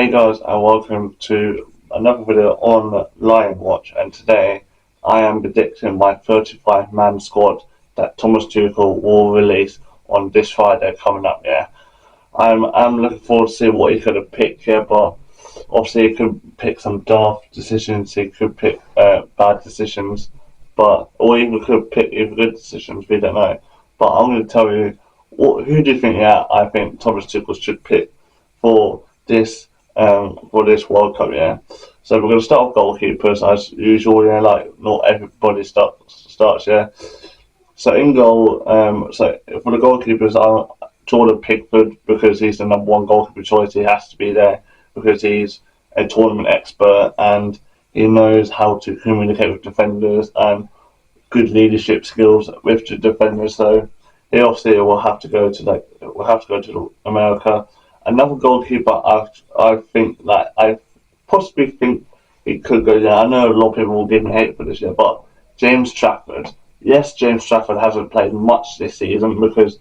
Hey guys, and welcome to another video on LionWatch, and today I am predicting my 35-man squad that Thomas Tuchel will release on this Friday coming up. Yeah, I'm looking forward to see what he could have picked here, but obviously he could pick some daft decisions, he could pick bad decisions, or even could pick even good decisions. We don't know, but I'm going to tell you who do you think? Yeah, I think Thomas Tuchel should pick for this World Cup. Yeah, so we're going to start with goalkeepers as usual. Yeah, like not everybody starts. Yeah, so in goal, so for the goalkeepers, Jordan Pickford, because he's the #1 goalkeeper choice. He has to be there because he's a tournament expert and he knows how to communicate with defenders and good leadership skills with the defenders. So he obviously will have to go to America. Another goalkeeper, I think that I possibly think it could go down. I know a lot of people will give me hate for this year, but James Trafford. Yes, James Trafford hasn't played much this season because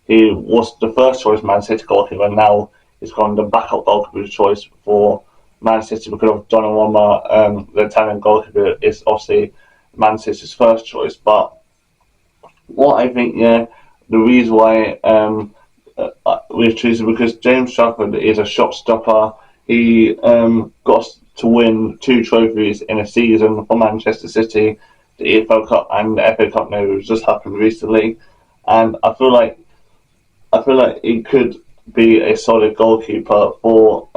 he was the first choice Man City goalkeeper, and now he's gone the backup goalkeeper choice for Man City because of Donnarumma. The Italian goalkeeper is obviously Man City's first choice. But what I think, yeah, the reason why we've chosen because James Trafford is a shot stopper. He got to win 2 trophies in a season for Manchester City, the EFL Cup and the FA Cup. Now, which just happened recently, and I feel like he could be a solid goalkeeper for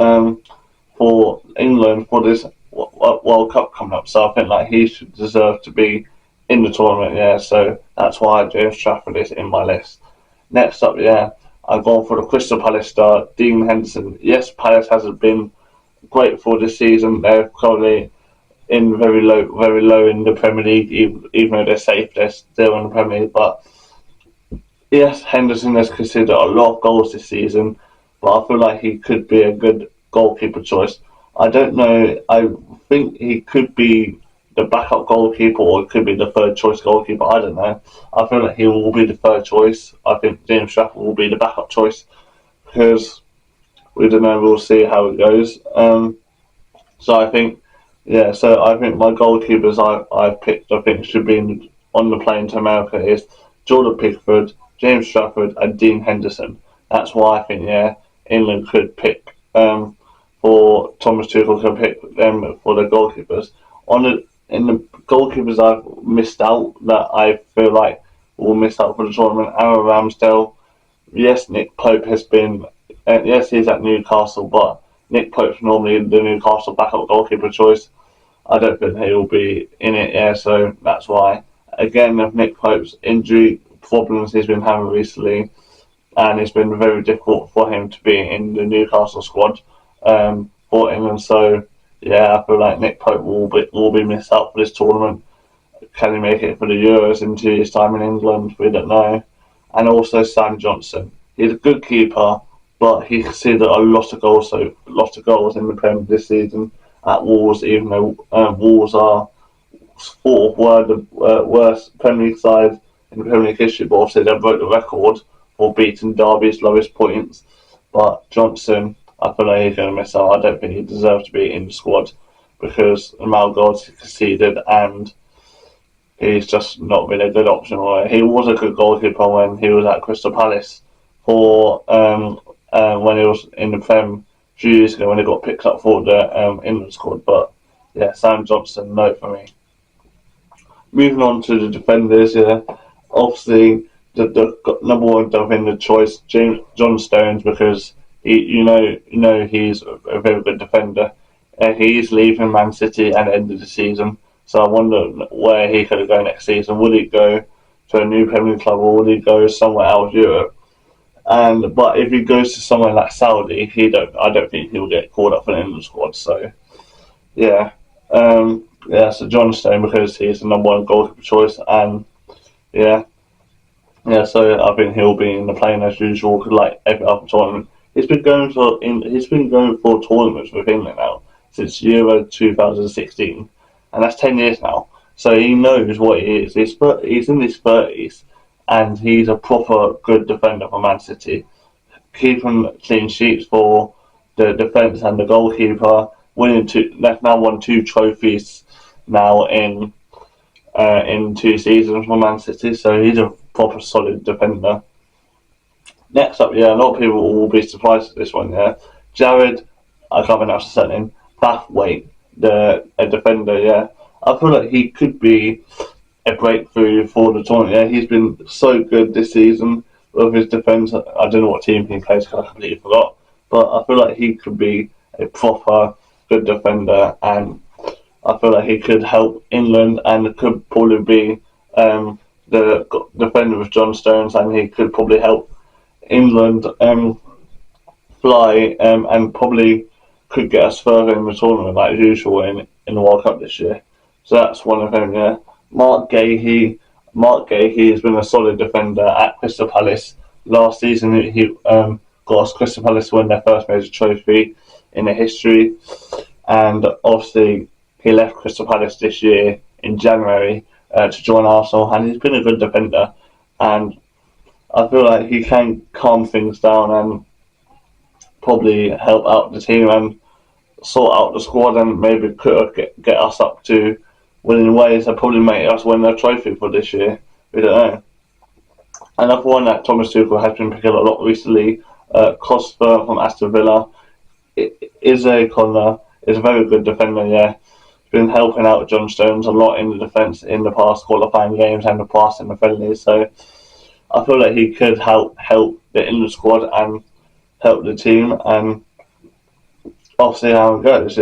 England for this World Cup coming up. So I think like he should deserve to be in the tournament. Yeah, so that's why James Trafford is in my list. Next up, yeah, I'm going for the Crystal Palace star, Dean Henderson. Yes, Palace hasn't been great for this season. They're probably in very low in the Premier League, even though they're safe, they're still in the Premier League. But yes, Henderson has conceded a lot of goals this season, but I feel like he could be a good goalkeeper choice. I don't know. I think he could be the backup goalkeeper or it could be the third choice goalkeeper. I don't know. I feel like he will be the third choice. I think James Trafford will be the backup choice because we don't know. We'll see how it goes. So I think, yeah. So I think my goalkeepers I've picked, I think should be on the plane to America is Jordan Pickford, James Trafford, and Dean Henderson. That's why I think, yeah, England could pick for Thomas Tuchel can pick them for the goalkeepers. In the goalkeepers I've missed out that I feel like will miss out for the tournament, Aaron Ramsdale. Yes, Nick Pope has been. Yes, he's at Newcastle, but Nick Pope's normally the Newcastle backup goalkeeper choice. I don't think he will be in it. Yeah, so that's why. Again, of Nick Pope's injury problems he's been having recently, and it's been very difficult for him to be in the Newcastle squad for England. So yeah, I feel like Nick Pope will be missed out for this tournament. Can he make it for the Euros in 2 years' time in England? We don't know. And also Sam Johnson. He's a good keeper, but he conceded a lot of goals in the Premier this season at Wolves. Even though Wolves are were the worst Premier League side in the Premier League history, but obviously they broke the record for beating Derby's lowest points. But Johnson, I feel like he's going to miss out. I don't think he deserves to be in the squad because the amount of goals he conceded and he's just not been a good option. He was a good goalkeeper when he was at Crystal Palace for when he was in the Prem a few years ago when he got picked up for the England squad. But yeah, Sam Johnson, no for me. Moving on to the defenders, yeah, obviously the #1 defender choice, John Stones, because you know he's a very good defender. He's leaving Man City at the end of the season, so I wonder where he could go next season. Would he go to a new Premier League club or would he go somewhere out of Europe? But if he goes to somewhere like Saudi, I don't think he'll get called up for the England squad. So yeah. So John Stone because he's the #1 goalkeeper choice, and yeah, so I think he'll be in the plane as usual. Like every other tournament, he's been going for tournaments with England now since Euro 2016, and that's 10 years now. So he knows what he is. He's in his 30s, and he's a proper good defender for Man City, keeping clean sheets for the defence and the goalkeeper. They've now won 2 trophies now in 2 seasons for Man City, so he's a proper solid defender. Next up, a lot of people will be surprised at this one, Jared, I can't pronounce his surname, Bathwaite, a defender, I feel like he could be a breakthrough for the tournament, He's been so good this season with his defence. I don't know what team he plays because I completely forgot, but I feel like he could be a proper good defender, and I feel like he could help England and could probably be the defender with John Stones, and he could probably help England fly and probably could get us further in the tournament like usual in the World Cup this year. So that's one of them, Mark Gahey has been a solid defender at Crystal Palace. Last season he got us Crystal Palace to win their first major trophy in their history, and obviously he left Crystal Palace this year in January to join Arsenal, and he's been a good defender, and I feel like he can calm things down and probably help out the team and sort out the squad, and maybe could get us up to winning ways that probably make us win a trophy for this year. We don't know. Another one that Thomas Tuchel has been picking a lot recently, Costa from Aston Villa. Conor is a very good defender, He's been helping out John Stones a lot in the defence in the past qualifying games and the past in the friendlies, so I feel like he could help the England squad and help the team, and obviously how it goes,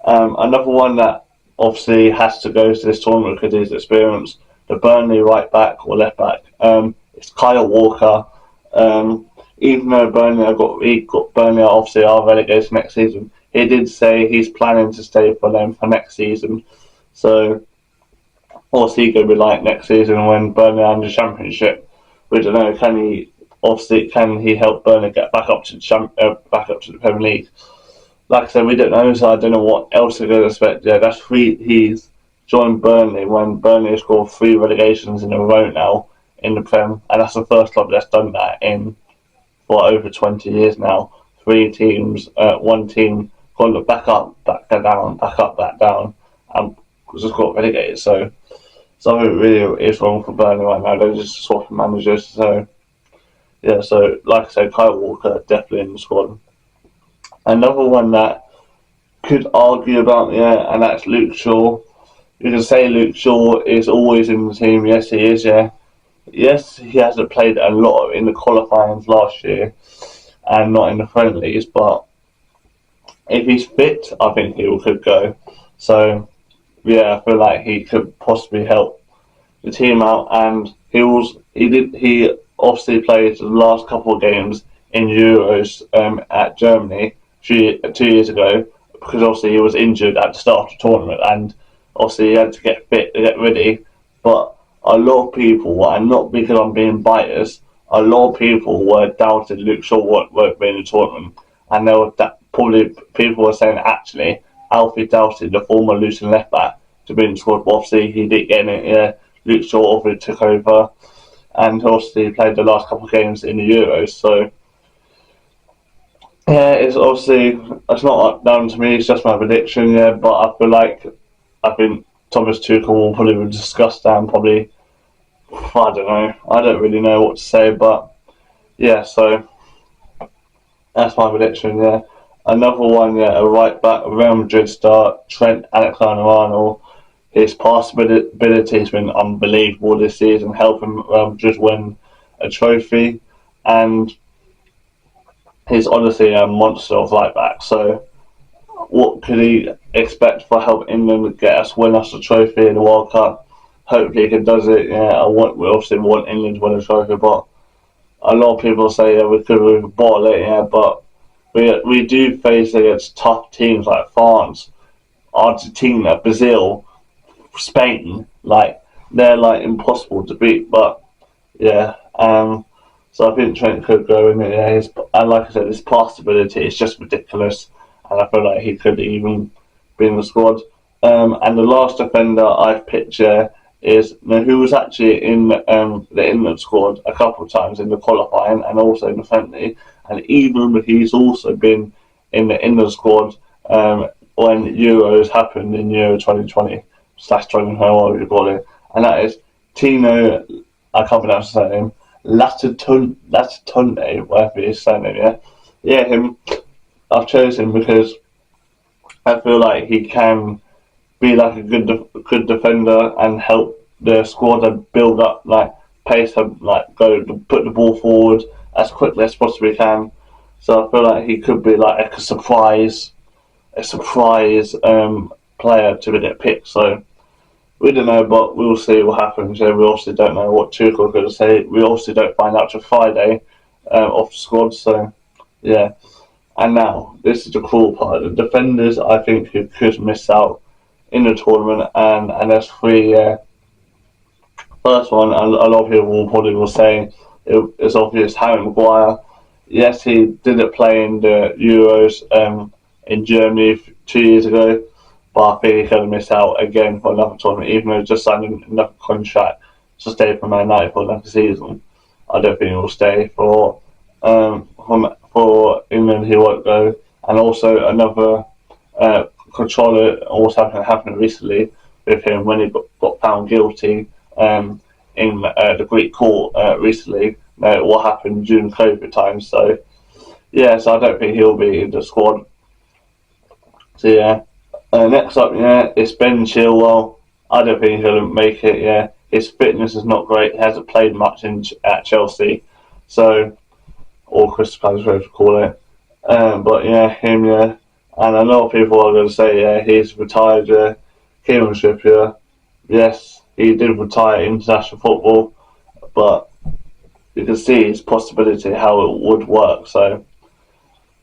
Another one that obviously has to go to this tournament because of his experience, the Burnley right back or left back, it's Kyle Walker. Even though Burnley are obviously are relegated next season, he did say he's planning to stay for them for next season. So what's he going to be like next season when Burnley are in the Championship? We don't know. Can he help Burnley get back up to the Premier League? Like I said, we don't know, so I don't know what else we're going to expect. That's he's joined Burnley when Burnley has scored 3 relegations in a row now in the Prem, and that's the first club that's done that for over 20 years now. 3 teams, one team gone back up, back down, back up, back down, and just got relegated. So something really is wrong for Burnley right now. They're just swapping managers. So like I said, Kyle Walker definitely in the squad. Another one that could argue about, and that's Luke Shaw. You can say Luke Shaw is always in the team. Yes, he is, Yes, he hasn't played a lot in the qualifyings last year and not in the friendlies, but if he's fit, I think he could go. So, I feel like he could possibly help the team out, and he obviously played the last couple of games in Euros at Germany 2 years ago, because obviously he was injured at the start of the tournament, and obviously he had to get fit to get ready. But a lot of people, and not because I'm being biased, a lot of people were doubting Luke Shaw won't be in the tournament, and there were probably people were saying actually Alfie doubted the former Luton left back to be in the squad, but obviously he didn't get in it. Luke Shaw obviously took over, and obviously played the last couple of games in the Euros. So it's not down to me. It's just my prediction. But I think Thomas Tuchel will probably discuss that and probably. I don't know. I don't really know what to say, but so that's my prediction. Another one, a right back, Real Madrid star Trent Alexander-Arnold. His pass ability has been unbelievable this season, helping Real Madrid win a trophy, and he's honestly a monster of right back. So, what could he expect for help England win us a trophy in the World Cup? Hopefully he does it. We obviously want England to win a trophy, but a lot of people say we could bottle it. But we do face against tough teams like France, Argentina, Brazil, Spain. They're impossible to beat. But so I think Trent could go in it. And like I said, his pass ability is just ridiculous, and I feel like he could even be in the squad. And the last defender I've picked is who was actually in the England squad a couple of times in the qualifying and also in the friendly, and even he's also been in the England squad when Euros happened in Euro 2020/2021, whatever you call it, and that is Tino. I can't pronounce his name. Latitunde, whatever his surname. Yeah, him. I've chosen him because I feel like he can be like a good defender and help the squad and build up like pace and like go put the ball forward as quickly as possibly can. So I feel like he could be like a surprise player to get picked. So we don't know, but we'll see what happens. Yeah, we obviously don't know what Tuchel's going to say. We obviously don't find out till Friday off the squad. So yeah. And now this is the cool part. The defenders I think who could miss out in the tournament, and there's three. First one, a lot of people will say it's obvious. Harry Maguire. Yes, he didn't play in the Euros in Germany 2 years ago, but I think he's going to miss out again for another tournament, even though he just signed another contract to stay for Man United for another season. I don't think he will stay for England. He won't go, and also another controller also happened recently with him when he got found guilty in the Greek court recently. What happened during COVID times. So yeah, so I don't think he'll be in the squad. So yeah, next up, it's Ben Chilwell. I don't think he's going to make it. Yeah, his fitness is not great. He hasn't played much at Chelsea, so or Crystal Palace, whatever you call it. But yeah, him, and a lot of people are going to say, he's retired. Kieran Trippier, yes, he did retire international football, but you can see his possibility how it would work. So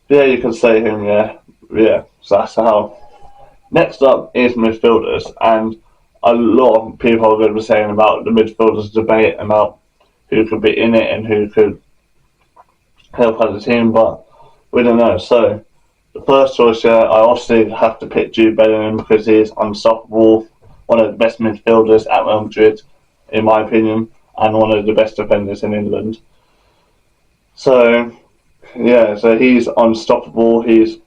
yeah, you can say him. Yeah. So that's how. Next up is midfielders, and a lot of people are going to be saying about the midfielders debate about who could be in it and who could help out the team, but we don't know. So the first choice, I obviously have to pick Jude Bellingham because he's unstoppable, one of the best midfielders at Real Madrid, in my opinion, and one of the best defenders in England. So yeah, so he's unstoppable. He's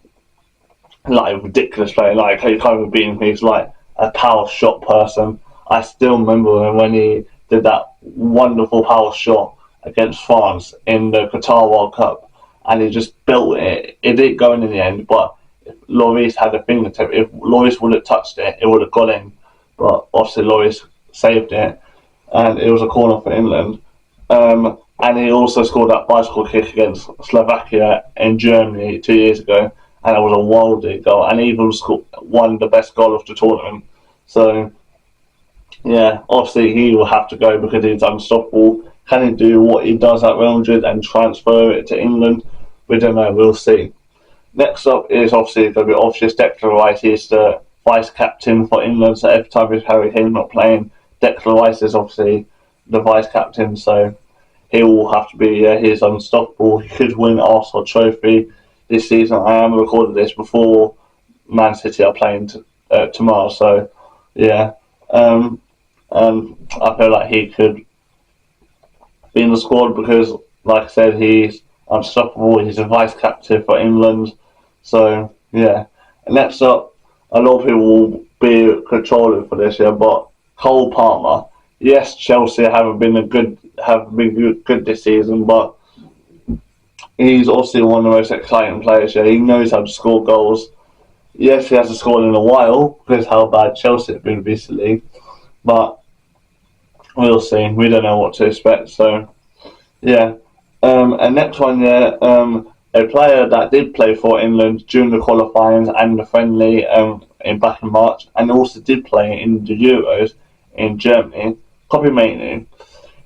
like a ridiculous player. Like you can't even beat him. He's like a power shot person. I still remember when he did that wonderful power shot against France in the Qatar World Cup, and he just built it. It didn't go in the end, but if Lloris had a fingertip, if Lloris would have touched it, it would have gone in. But obviously Lloris saved it, and it was a corner for England. And he also scored that bicycle kick against Slovakia in Germany 2 years ago, and it was a worldie goal, and he even won the best goal of the tournament. So yeah, obviously he will have to go because he's unstoppable. Can he do what he does at Real Madrid and transfer it to England? We don't know. We'll see. Next up is obviously going to be obvious. Declan Rice. He's the vice captain for England. So every time it's Harry Kane not playing, Declan Rice is obviously the vice captain. So he will have to be. He's unstoppable. He could win Arsenal trophy this season. I am recording this before Man City are playing tomorrow. So yeah, and I feel like he could be in the squad because, like I said, he's unstoppable. He's a vice captain for England. So yeah. And next up, a lot of people will be controlling for this, but Cole Palmer. Yes, Chelsea haven't been good this season, but he's obviously one of the most exciting players. He knows how to score goals. Yes, he hasn't scored in a while because how bad Chelsea have been recently, but we'll see. We don't know what to expect. So, yeah. And next one, a player that did play for England during the qualifying and the friendly back in March, and also did play in the Euros in Germany, Kobbie Mainoo.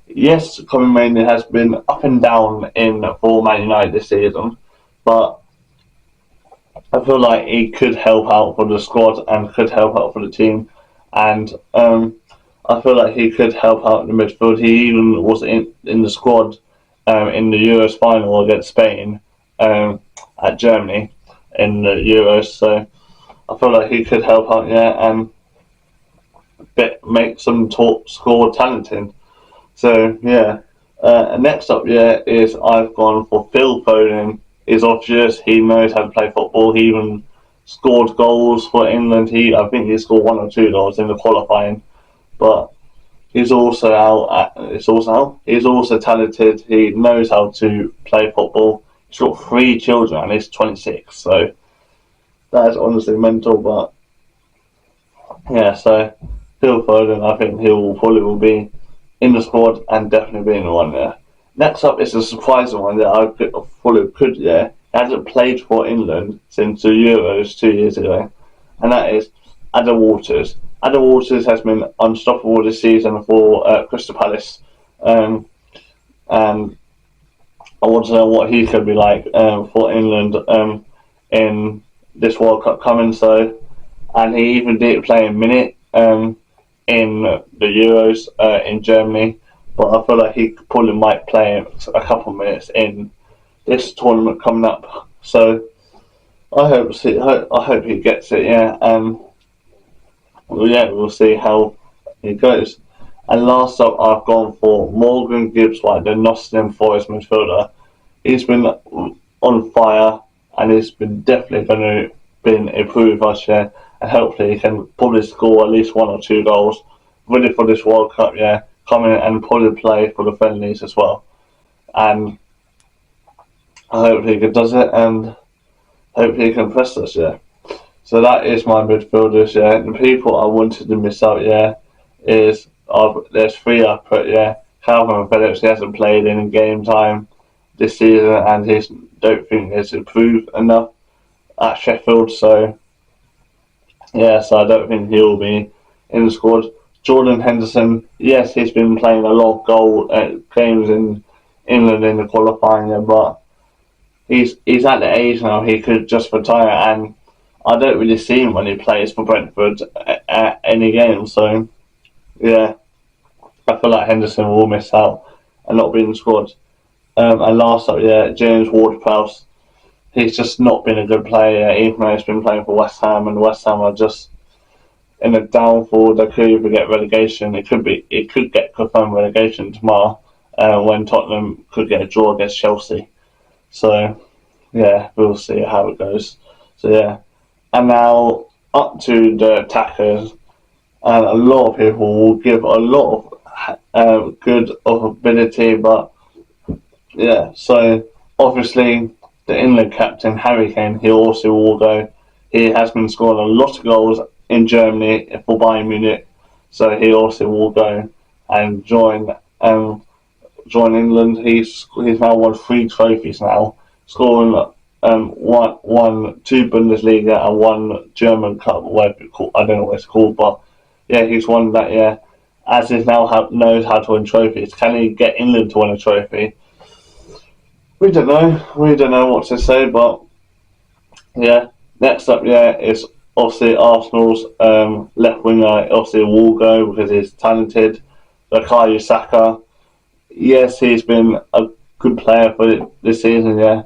Yes, Kobbie Mainoo has been up and down for Man United this season, but I feel like he could help out for the squad and could help out for the team, and I feel like he could help out in the midfield. He even was in the squad in the Euros final against Spain at Germany in the Euros. So I feel like he could help out, and make some top score talented. So yeah. Next up, is I've gone for Phil Foden is obvious. He knows how to play football. He even scored goals for England. I think he scored 1 or 2 goals in the qualifying, but he's also He's also talented. He knows how to play football. He's got 3 children and he's 26, so that is honestly mental. But yeah, so Phil Foden, I think will be in the squad and definitely be in the one there. Next up is a surprising one that I fully could. Yeah, he hasn't played for England since the Euros 2 years ago, and that is Adam Waters. Adam Waters has been unstoppable this season for Crystal Palace, and I want to know what he could be like for England in this World Cup coming. So, and he even did play a minute in the Euros in Germany, but I feel like he probably might play a couple of minutes in this tournament coming up. So I hope he gets it. Yeah, we'll see how it goes. And last up, I've gone for Morgan Gibbs-White, the Nottingham Forest midfielder. He's been on fire, and he's been definitely going to be improved this year. And hopefully he can probably score at least 1 or 2 goals, ready for this World Cup. Yeah, come in and probably play for the friendlies as well. And I hope he does it, and hopefully he can impress us. Yeah. So that is my midfielders. Yeah, the people I wanted to miss out. Yeah, is there's 3 I put. Yeah, Calvin Phillips. He hasn't played in game time this season, and he don't think he's improved enough at Sheffield. So yeah, so I don't think he'll be in the squad. Jordan Henderson, yes, he's been playing a lot of goal games in England in the qualifying, but he's at the age now he could just retire, and I don't really see him when he plays for Brentford at any game. So yeah, I feel like Henderson will miss out and not be in the squad. And last up, yeah, James Ward-Prowse. He's just not been a good player, even though he's been playing for West Ham, and West Ham are just in a downfall. They could even get relegation. It could get confirmed relegation tomorrow when Tottenham could get a draw against Chelsea. So yeah, we'll see how it goes. So yeah, and now up to the attackers, and a lot of people will give a lot of good of ability, but yeah. So obviously the England captain Harry Kane, he also will go. He has been scoring a lot of goals in Germany for Bayern Munich, so he also will go and join England. He's now won 3 trophies now, scoring won 2 Bundesliga and 1 German Cup, whatever it's called. I don't know what it's called, but yeah, he's won that. Yeah, as he now knows how to win trophies. Can he get England to win a trophy? We don't know. We don't know what to say, but yeah. Next up, yeah, is obviously Arsenal's left winger. Obviously, will go because he's talented. Bukayo Saka. Yes, he's been a good player for this season, yeah,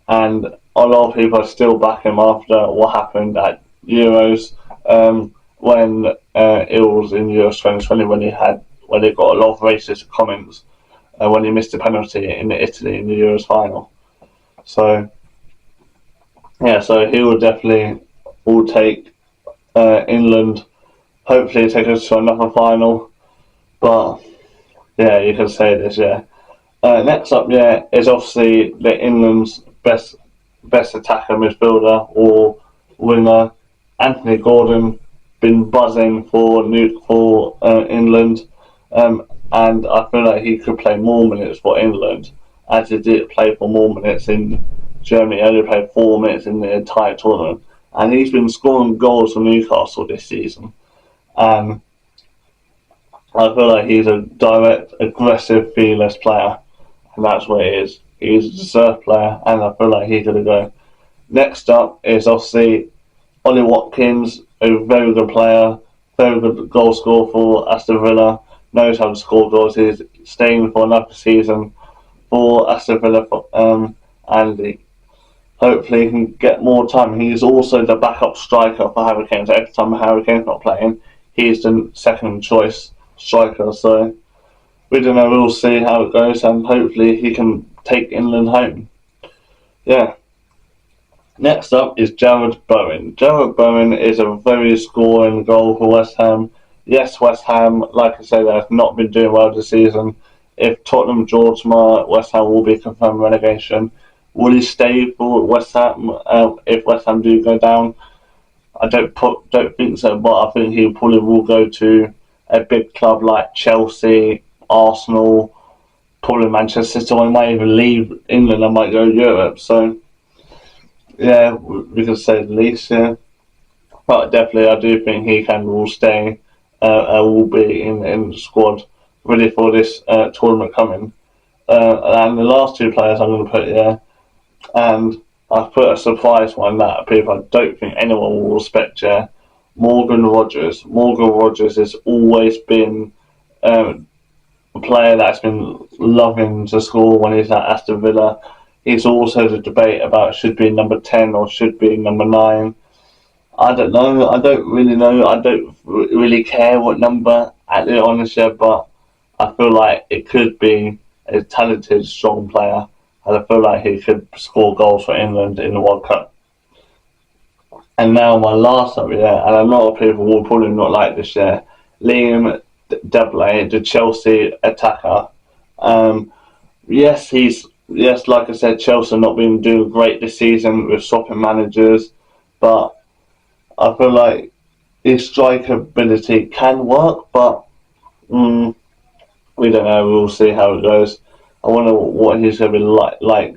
and a lot of people are still back him after what happened at Euros when it was in Euros 2020 when he got a lot of racist comments when he missed a penalty in Italy in the Euros final. So yeah, so he will definitely take England. Hopefully, take us to another final. But yeah, you can say this, yeah. Next up, yeah, is obviously the England's best attacker, midfielder or winger, Anthony Gordon. Been buzzing for England, and I feel like he could play more minutes for England, as he did play for more minutes in Germany. He only played 4 minutes in the entire tournament, and he's been scoring goals for Newcastle this season. And I feel like he's a direct, aggressive, fearless player, and that's what he is. He's a deserved player, and I feel like he's going to go. Next up is obviously Ollie Watkins, a very good player, very good goal scorer for Aston Villa, knows how to score goals. He's staying for another season for Aston Villa, and hopefully he can get more time. He's also the backup striker for Harry Kane, so every time Harry Kane's not playing, he's the second choice striker. So we don't know, we'll see how it goes, and hopefully he can take England home. Yeah, Next up is Jared Bowen. Jared Bowen is a very scoring goal for West Ham. Yes, West Ham, like I said, have not been doing well this season. If Tottenham draw tomorrow, West Ham will be confirmed relegation. Will he stay for West Ham if West Ham do go down? I don't think so, but I think he probably will go to a big club like Chelsea, Arsenal, probably Manchester City. Or he might even leave England and might go to Europe. So yeah, we can say the least. Yeah, but definitely, I do think he will stay. Will be in the squad ready for this tournament coming. And the last two players I'm going to put here, and I've put a surprise one that people I don't think anyone will respect. Yeah, Morgan Rogers. Morgan Rogers has always been a player that's been loving to score when he's at Aston Villa. It's also the debate about should be number 10 or should be number 9. I don't know. I don't really know. I don't really care what number at the honest yet, but I feel like it could be a talented, strong player, and I feel like he could score goals for England in the World Cup. And now my last up, yeah, and a lot of people will probably not like this, yeah, Liam Delap, the Chelsea attacker. Um, yes, like I said, Chelsea have not been doing great this season with swapping managers, but I feel like his strike ability can work, but we don't know. We'll see how it goes. I wonder what he's going to be like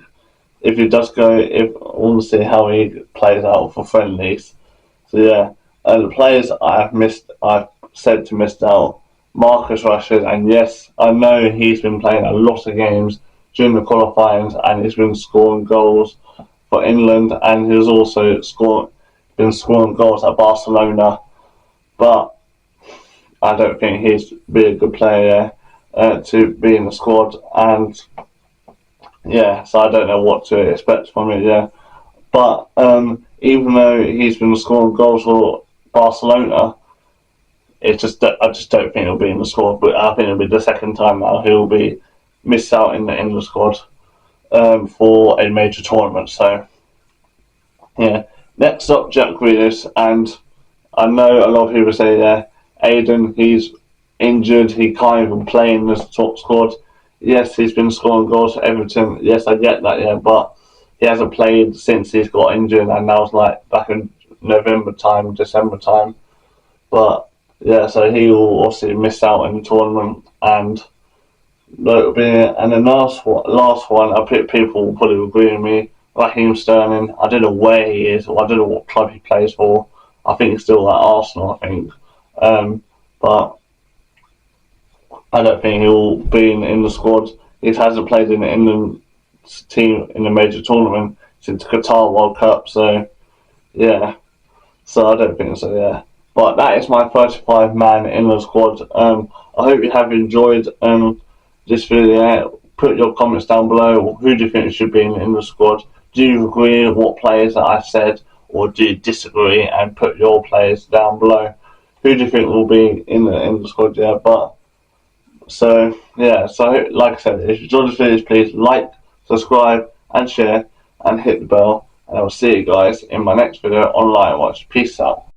if he does go. If I want to see how he plays out for friendlies. So yeah, the players I've said to missed out. Marcus Rashford, and yes, I know he's been playing a lot of games during the qualifying, and he's been scoring goals for England, and he's also been scoring goals at Barcelona. But I don't think he's be a good player to be in the squad, and yeah, so I don't know what to expect from it. Yeah, but even though he's been scoring goals for Barcelona, I just don't think he'll be in the squad. But I think it'll be the second time now he'll be missed out in the squad for a major tournament. So yeah, next up, Jack Grealish, and I know a lot of people say Aidan, he's injured, he can't even play in the top squad. Yes, he's been scoring goals for Everton. Yes, I get that, yeah, but he hasn't played since he's got injured, and that was like back in November time, December time. But yeah, so he will obviously miss out in the tournament, and that'll be it. And the last one, I think people will probably agree with me. Raheem Sterling. I don't know where he is, or I don't know what club he plays for. I think he's still at Arsenal. I think, but I don't think he'll be in the squad. He hasn't played in the England team in the major tournament since Qatar World Cup. So yeah, so I don't think so. Yeah, but that is my 35-man England squad. I hope you have enjoyed this video. Put your comments down below. Who do you think should be in the squad? Do you agree with what players that I said, or do you disagree? And put your players down below. Who do you think will be in the squad? Yeah, but so yeah, so like I said, if you enjoyed this video, please like, subscribe, and share, and hit the bell. And I will see you guys in my next video on LionWatch. Peace out.